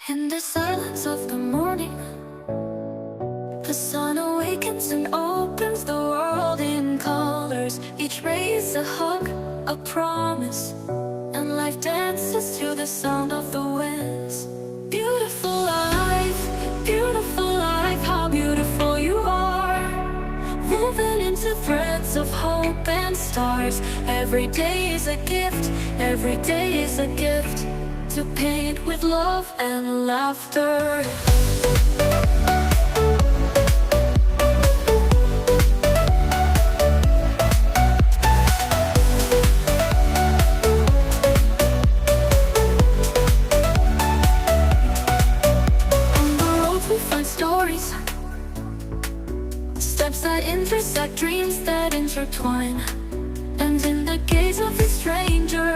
In the silence of the morning, the sun awakens and opens the world in colors. Each ray is a hug, a promise, and life dances to the sound of the winds. Beautiful life, how beautiful you are, woven into threads of hope and stars. Every day is a gift, every day is a gift, to paint with love and laughter. On the road we find stories, steps that intersect, dreams that intertwine. And in the gaze of a stranger,